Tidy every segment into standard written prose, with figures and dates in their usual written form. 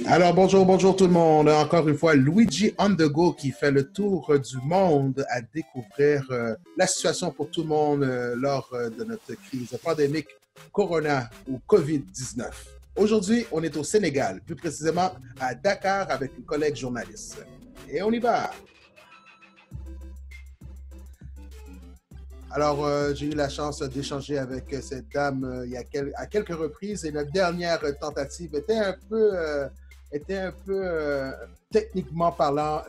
Alors, bonjour tout le monde. Encore une fois, Luigi on the go qui fait le tour du monde à découvrir la situation pour tout le monde lors de notre crise pandémique Corona ou COVID-19. Aujourd'hui, on est au Sénégal, plus précisément à Dakar avec une collègue journaliste. Et on y va! Alors, j'ai eu la chance d'échanger avec cette dame à quelques reprises et notre dernière tentative était un peu techniquement parlant,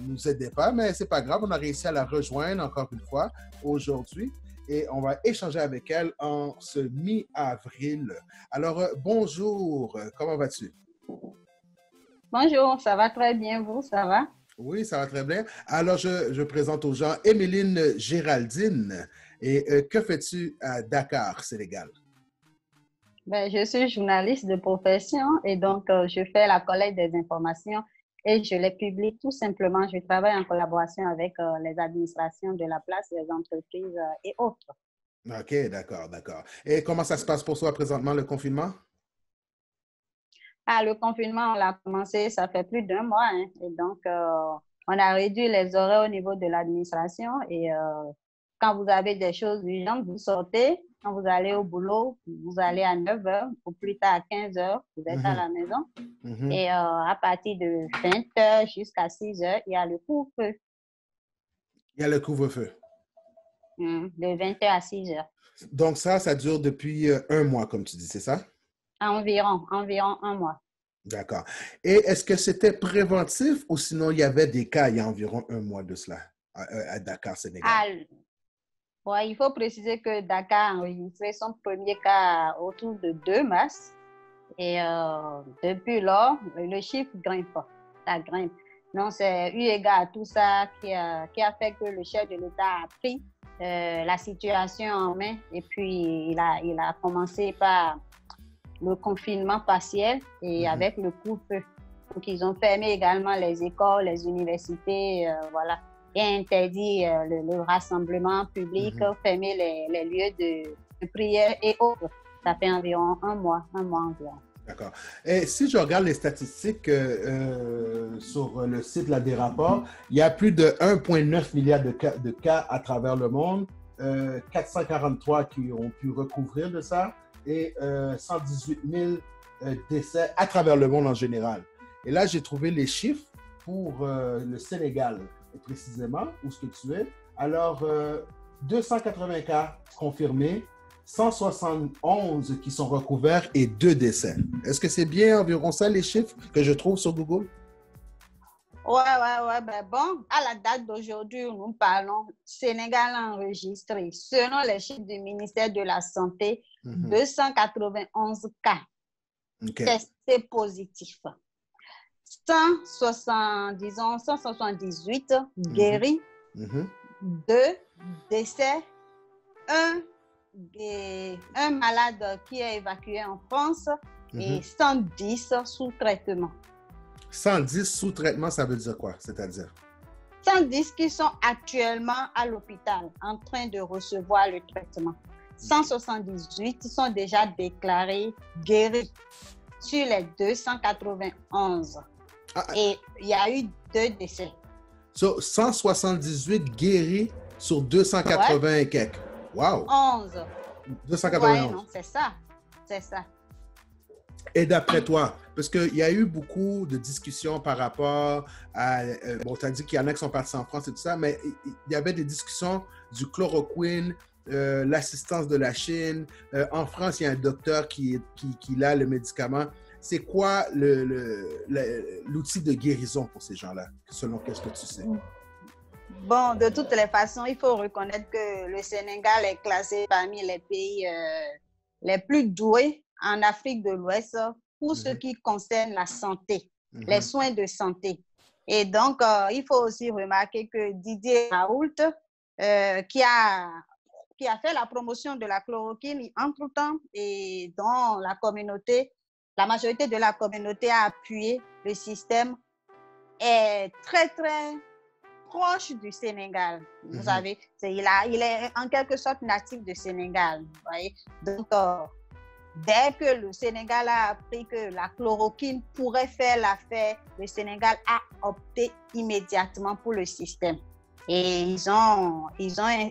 nous aidait pas, mais c'est pas grave, on a réussi à la rejoindre encore une fois aujourd'hui et on va échanger avec elle en ce mi-avril. Alors, bonjour, comment vas-tu? Bonjour, ça va très bien, vous, ça va? Oui, ça va très bien. Alors, je présente aux gens Emeline Géraldine. Et que fais-tu à Dakar, Sénégal? Ben, je suis journaliste de profession et donc je fais la collecte des informations et je les publie tout simplement. Je travaille en collaboration avec les administrations de la place, les entreprises et autres. OK, d'accord. Et comment ça se passe pour toi présentement, le confinement? Ah, le confinement, on l'a commencé, ça fait plus d'1 mois, hein, et donc on a réduit les horaires au niveau de l'administration et quand vous avez des choses urgentes, vous sortez. Quand vous allez au boulot, vous allez à 9 heures ou plus tard à 15 heures, vous êtes à la maison. Et à partir de 20 heures jusqu'à 6 heures, il y a le couvre-feu. Il y a le couvre-feu. De 20 heures à 6 heures. Donc ça dure depuis 1 mois, comme tu dis, c'est ça? Environ 1 mois. D'accord. Et est-ce que c'était préventif ou sinon il y avait des cas il y a environ 1 mois de cela à Dakar, Sénégal? Ouais, il faut préciser que Dakar a enregistré son premier cas autour de 2 mars. Et depuis lors, le chiffre grimpe. Ça grimpe. Donc, c'est eu égard à tout ça qui a fait que le chef de l'État a pris la situation en main. Et puis, il a commencé par le confinement partiel et avec le couvre-feu. Donc, ils ont fermé également les écoles, les universités, voilà. Et interdit le rassemblement public, fermer les lieux de prière et autres. Ça fait environ 1 mois environ. D'accord. Et si je regarde les statistiques sur le site des rapports, il y a plus de 1,9 milliard de cas à travers le monde, 443 qui ont pu recouvrir de ça et 118 000 décès à travers le monde en général. Et là, j'ai trouvé les chiffres pour le Sénégal, précisément, où ce que tu es. Alors, 280 cas confirmés, 171 qui sont recouverts et 2 décès. Est-ce que c'est bien environ ça les chiffres que je trouve sur Google? Ouais. Ben bon, à la date d'aujourd'hui où nous parlons, Sénégal a enregistré, selon les chiffres du ministère de la Santé, 291 cas testés positifs. 178 guéris, 2 décès, un malade qui est évacué en France et 110 sous traitement. 110 sous traitement, ça veut dire quoi? C'est-à-dire? 110 qui sont actuellement à l'hôpital en train de recevoir le traitement. 178 sont déjà déclarés guéris sur les 291. Et il y a eu 2 décès. So, 178 guéris sur 280 et quelques. Wow! 11. 291. Ouais, non, c'est ça. Et d'après toi, parce qu'il y a eu beaucoup de discussions par rapport à... bon, tu as dit qu'il y en a qui sont partis en France et tout ça, mais il y avait des discussions du chloroquine, l'assistance de la Chine. En France, il y a un docteur qui a le médicament. C'est quoi l'outil de guérison pour ces gens-là, selon qu'est-ce que tu sais? Bon, de toutes les façons, il faut reconnaître que le Sénégal est classé parmi les pays les plus doués en Afrique de l'Ouest pour ce qui concerne la santé, les soins de santé. Et donc, il faut aussi remarquer que Didier Raoult, qui a fait la promotion de la chloroquine entre-temps et dont la majorité de la communauté a appuyé le système, est très, très proche du Sénégal. Vous savez, il est en quelque sorte natif du Sénégal. Vous voyez? Donc, dès que le Sénégal a appris que la chloroquine pourrait faire l'affaire, le Sénégal a opté immédiatement pour le système. Et ils ont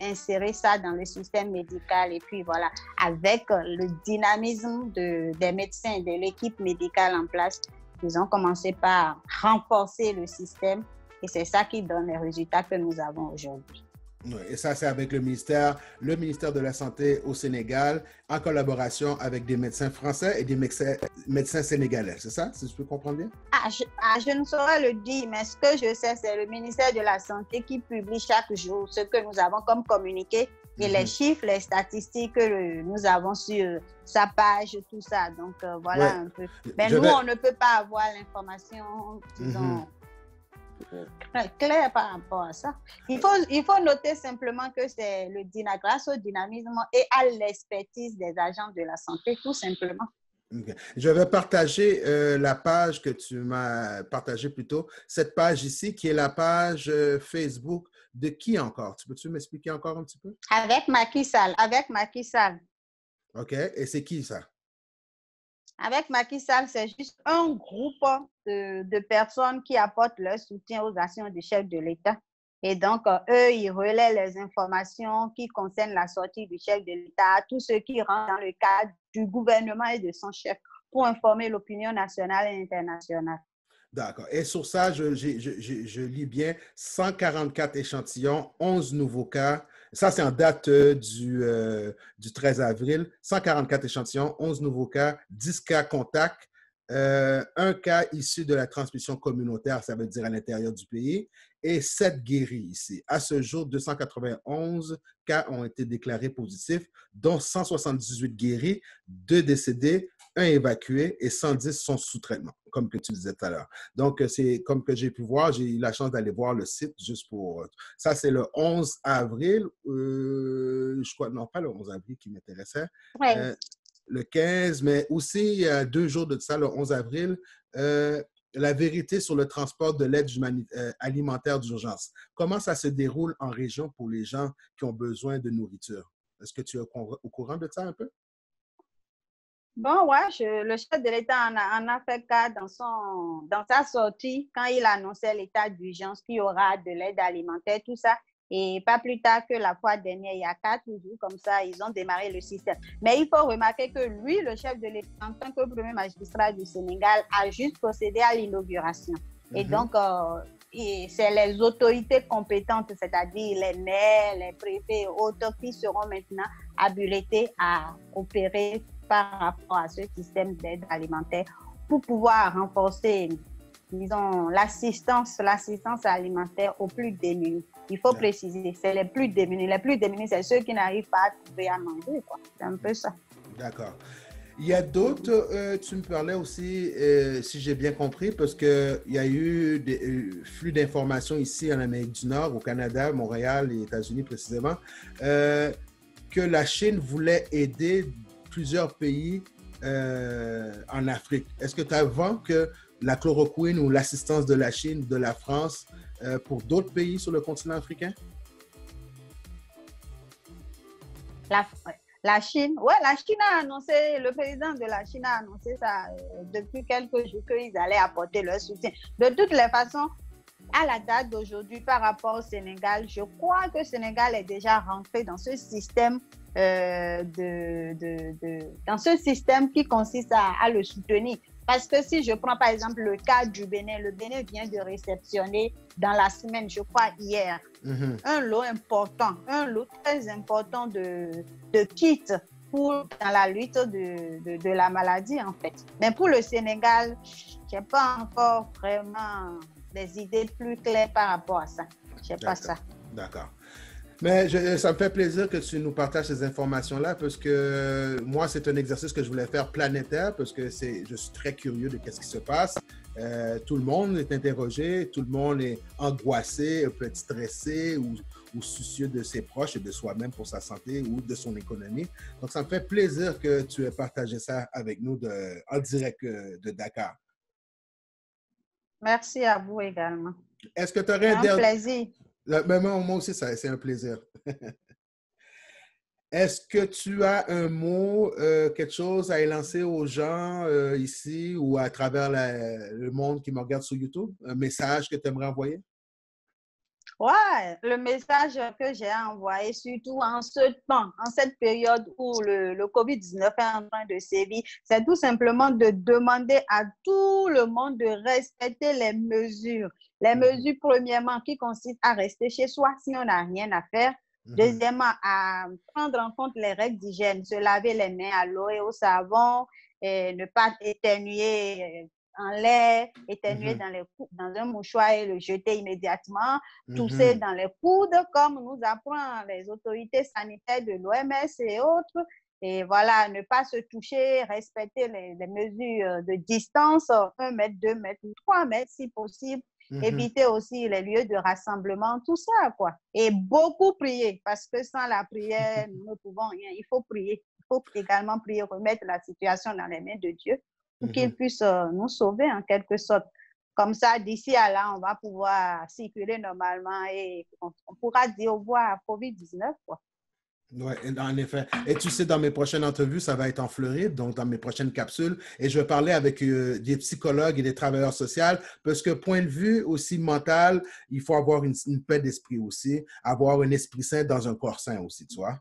inséré ça dans le système médical. Et puis voilà, avec le dynamisme des médecins, de l'équipe médicale en place, ils ont commencé par renforcer le système. Et c'est ça qui donne les résultats que nous avons aujourd'hui. Oui, et ça, c'est avec le ministère de la Santé au Sénégal, en collaboration avec des médecins français et des médecins sénégalais. C'est ça, si je peux comprendre bien? Je ne saurais le dire, mais ce que je sais, c'est le ministère de la Santé qui publie chaque jour ce que nous avons comme communiqué et les chiffres, les statistiques que nous avons sur sa page, tout ça. Donc, voilà un peu. Mais nous, on ne peut pas avoir l'information, disons, clair par rapport à ça. Il faut noter simplement que c'est grâce au dynamisme et à l'expertise des agents de la santé, tout simplement. Okay. Je vais partager la page que tu m'as partagée plus tôt, cette page ici qui est la page Facebook de qui encore? Peux-tu m'expliquer encore un petit peu? Avec Macky Sall. OK. Et c'est qui ça? Avec Macky Sall, c'est juste un groupe de personnes qui apportent leur soutien aux actions du chef de l'État. Et donc, eux, ils relaient les informations qui concernent la sortie du chef de l'État, tout ce qui rentre dans le cadre du gouvernement et de son chef pour informer l'opinion nationale et internationale. D'accord. Et sur ça, je lis bien 144 échantillons, 11 nouveaux cas. Ça, c'est en date du 13 avril. 144 échantillons, 11 nouveaux cas, 10 cas contacts, un cas issu de la transmission communautaire, ça veut dire à l'intérieur du pays, et 7 guéris ici. À ce jour, 291 cas ont été déclarés positifs, dont 178 guéris, 2 décédés, 1 évacué et 110 sont sous traitement, comme que tu disais tout à l'heure. Donc, c'est comme que j'ai pu voir, j'ai eu la chance d'aller voir le site juste pour... Ça, c'est le 11 avril. Je crois, non, pas le 11 avril qui m'intéressait. Ouais. Le 15, mais aussi, il y a 2 jours de ça, le 11 avril, la vérité sur le transport de l'aide alimentaire d'urgence. Comment ça se déroule en région pour les gens qui ont besoin de nourriture? Est-ce que tu es au courant de ça un peu? Bon, ouais, le chef de l'État en a fait cas dans sa sortie, quand il annonçait l'état d'urgence, qu'il y aura de l'aide alimentaire, tout ça. Et pas plus tard que la fois dernière, il y a 4 jours, comme ça, ils ont démarré le système. Mais il faut remarquer que lui, le chef de l'État, en tant que premier magistrat du Sénégal, a juste procédé à l'inauguration. Et donc, c'est les autorités compétentes, c'est-à-dire les maires, les préfets et autres, qui seront maintenant habilités à opérer par rapport à ce système d'aide alimentaire pour pouvoir renforcer, disons, l'assistance alimentaire aux plus démunis. Il faut préciser, c'est les plus démunis. Les plus démunis, c'est ceux qui n'arrivent pas à trouver à manger, quoi. C'est un peu ça. D'accord. Il y a d'autres, tu me parlais aussi, si j'ai bien compris, parce qu'il y a eu des flux d'informations ici en Amérique du Nord, au Canada, Montréal et États-Unis précisément, que la Chine voulait aider plusieurs pays en Afrique. Est-ce que tu as vent que la chloroquine ou l'assistance de la Chine, de la France, pour d'autres pays sur le continent africain? La Chine, la Chine a annoncé, le président de la Chine a annoncé ça depuis quelques jours qu'ils allaient apporter leur soutien. De toutes les façons, à la date d'aujourd'hui, par rapport au Sénégal, je crois que le Sénégal est déjà rentré dans ce système dans ce système qui consiste à le soutenir. Parce que si je prends par exemple le cas du Bénin, le Bénin vient de réceptionner dans la semaine, je crois hier, un lot important, un lot très important de kits dans la lutte de la maladie en fait. Mais pour le Sénégal, je n'ai pas encore vraiment des idées plus claires par rapport à ça. Je n'ai pas ça. D'accord. Mais ça me fait plaisir que tu nous partages ces informations-là parce que moi, c'est un exercice que je voulais faire planétaire parce que je suis très curieux de ce qui se passe. Tout le monde est interrogé, tout le monde est angoissé, peut-être stressé ou soucieux de ses proches et de soi-même pour sa santé ou de son économie. Donc, ça me fait plaisir que tu aies partagé ça avec nous en direct de Dakar. Merci à vous également. Est-ce que tu aurais un plaisir. Mais moi aussi, c'est un plaisir. Est-ce que tu as un mot, quelque chose à élancer aux gens ici ou à travers le monde qui me regarde sur YouTube? Un message que tu aimerais envoyer? Ouais, le message que j'ai envoyé, surtout en ce temps, en cette période où le COVID-19 est en train de sévir, c'est tout simplement de demander à tout le monde de respecter les mesures. Les mesures, premièrement, qui consistent à rester chez soi si on n'a rien à faire. Deuxièmement, à prendre en compte les règles d'hygiène, se laver les mains à l'eau et au savon, et ne pas éternuer en l'air, éternuer dans un mouchoir et le jeter immédiatement, tousser dans les coudes, comme nous apprennent les autorités sanitaires de l'OMS et autres. Et voilà, ne pas se toucher, respecter les mesures de distance, 1 mètre, 2 mètres ou 3 mètres si possible. Éviter aussi les lieux de rassemblement, tout ça, quoi. Et beaucoup prier, parce que sans la prière, nous ne pouvons rien. Il faut prier. Il faut également prier, remettre la situation dans les mains de Dieu pour qu'il puisse nous sauver en quelque sorte. Comme ça, d'ici à là, on va pouvoir circuler normalement et on pourra dire au revoir à COVID-19, quoi. Oui, en effet. Et tu sais, dans mes prochaines entrevues, ça va être en Floride, donc dans mes prochaines capsules, et je vais parler avec des psychologues et des travailleurs sociaux, parce que point de vue aussi mental, il faut avoir une paix d'esprit aussi, avoir un esprit sain dans un corps sain aussi, tu vois.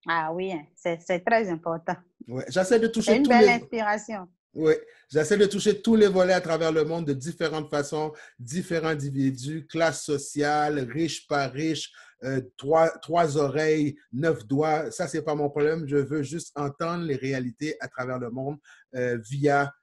Ah oui, c'est très important. Ouais. J'essaie de C'est toucher une tous belle les... inspiration. Oui, j'essaie de toucher tous les volets à travers le monde de différentes façons, différents individus, classes sociales, riches, pas riches, trois oreilles, 9 doigts. Ça, c'est pas mon problème. Je veux juste entendre les réalités à travers le monde via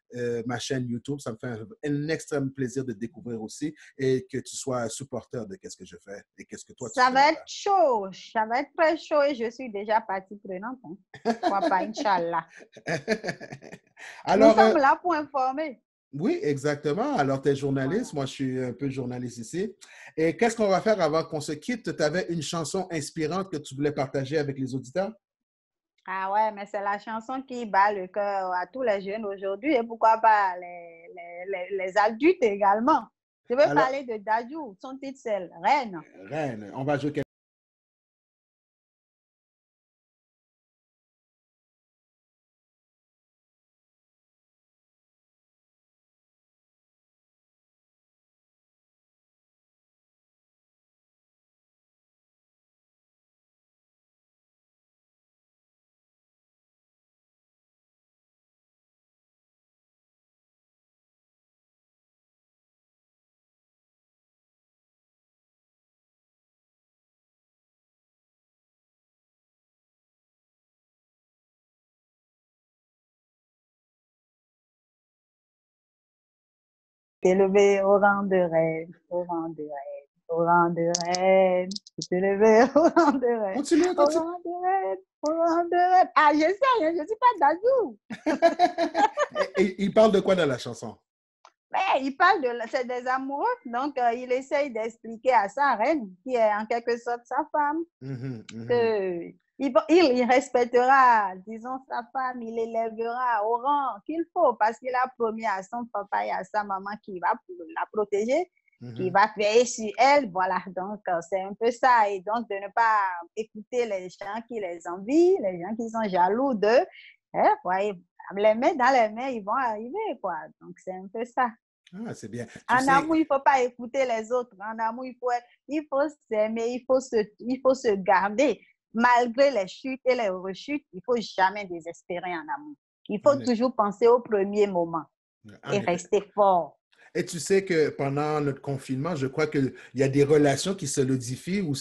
ma chaîne YouTube. Ça me fait un extrême plaisir de découvrir aussi et que tu sois supporter de ce que je fais et qu'est-ce que toi tu Ça fais va être là-bas. chaud, ça va être très chaud et je suis déjà partie prenante. Pourquoi pas, Inch'Allah. Nous Alors, sommes là pour informer. oui, exactement. Alors, tu es Voilà. journaliste, moi je suis un peu journaliste ici. Et qu'est-ce qu'on va faire avant qu'on se quitte? Tu avais une chanson inspirante que tu voulais partager avec les auditeurs? Ah ouais, mais c'est la chanson qui bat le cœur à tous les jeunes aujourd'hui et pourquoi pas les adultes également. Je veux Alors, parler de Dadju, son titre c'est Reine. Reine, on va jouer quelque T'es levé au rang de reine, au rang de reine, au rang de reine. T'es levé au rang de reine, Continue, au continue. rang de reine, au rang de reine. Ah, je sais, je ne suis pas Dadju. Et il parle de quoi dans la chanson? Mais il parle c'est des amoureux, donc il essaye d'expliquer à sa reine, qui est en quelque sorte sa femme, que il respectera, disons, sa femme, il l'élèvera au rang qu'il faut, parce qu'il a promis à son papa et à sa maman qu'il va la protéger, qu'il va veiller sur elle, voilà, donc c'est un peu ça, et donc de ne pas écouter les gens qui les envient, les gens qui sont jaloux d'eux, ouais, les mains dans les mains, ils vont arriver, quoi, donc c'est un peu ça. Ah, c'est bien. Tu En sais, amour, il ne faut pas écouter les autres. En amour, il faut s'aimer, il faut se garder. Malgré les chutes et les rechutes, il ne faut jamais désespérer en amour. Il faut en effet, toujours penser au premier moment et en effet. rester fort. Et tu sais que pendant notre confinement, je crois qu'il y a des relations qui se solidifient ou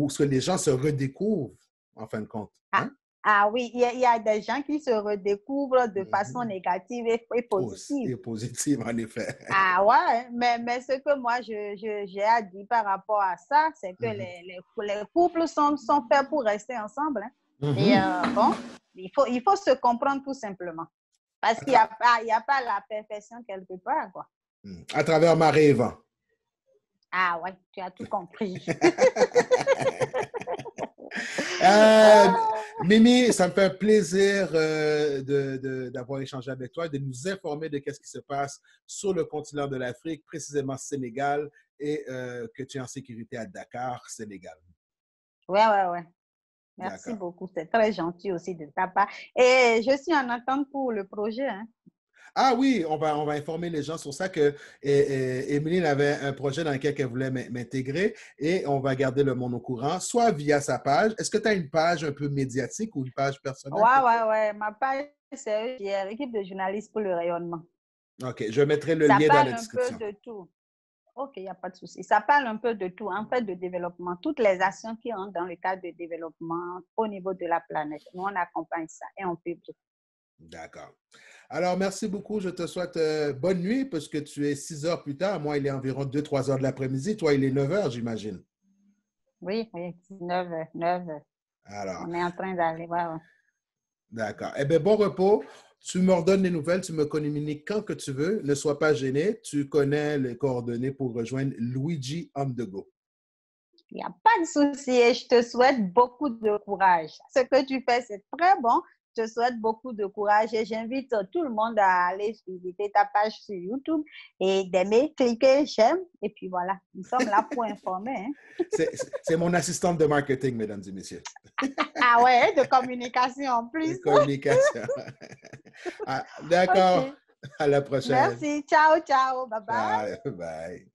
que les gens se redécouvrent, en fin de compte. Ah, Hein? ah oui, il y a des gens qui se redécouvrent de façon négative et positive. Et positive, en effet. Ah ouais, mais ce que moi j'ai à dire par rapport à ça, c'est que les couples sont faits pour rester ensemble. Hein. Et bon, il faut se comprendre tout simplement. Parce À, qu'il n'y a, tra il y a pas la perfection quelque part, quoi. à travers marée et vent. Ah ouais, tu as tout compris. Euh, Mimi, ça me fait un plaisir d'avoir échangé avec toi, de nous informer de ce qui se passe sur le continent de l'Afrique, précisément Sénégal, et que tu es en sécurité à Dakar, Sénégal. Ouais. Merci D'accord. beaucoup. C'est très gentil aussi de ta part. Et je suis en attente pour le projet. Hein. Ah oui, on va informer les gens sur ça que Emeline avait un projet dans lequel elle voulait m'intégrer et on va garder le monde au courant, soit via sa page. Est-ce que tu as une page un peu médiatique ou une page personnelle? Ouais. Ma page, c'est l'équipe de journalistes pour le rayonnement. OK, je mettrai le Ça lien dans parle la un peu description. de tout. OK, il n'y a pas de souci. Ça parle un peu de tout, en fait, de développement. Toutes les actions qui rentrent dans le cadre de développement au niveau de la planète. Nous, on accompagne ça et on publie. D'accord. Alors, merci beaucoup. Je te souhaite bonne nuit parce que tu es 6 heures plus tard. Moi, il est environ 2, 3 heures de l'après-midi. Toi, il est 9 heures, j'imagine. Oui, 9 heures, 9 heures. Alors, On est en train d'aller voir. d'accord. Eh bien, bon repos. Tu me redonnes les nouvelles, tu me communiques quand que tu veux. Ne sois pas gêné. Tu connais les coordonnées pour rejoindre Luigi on the go. Il n'y a pas de souci et je te souhaite beaucoup de courage. Ce que tu fais, c'est très bon. Je te souhaite beaucoup de courage et j'invite tout le monde à aller visiter ta page sur YouTube et d'aimer, cliquer, j'aime. Et puis voilà, nous sommes là pour informer. Hein. C'est mon assistante de marketing, mesdames et messieurs. Ah ouais, de communication en De plus. communication. Ah, d'accord. OK. À la prochaine. Merci. Ciao, ciao. Bye bye. Bye. Bye.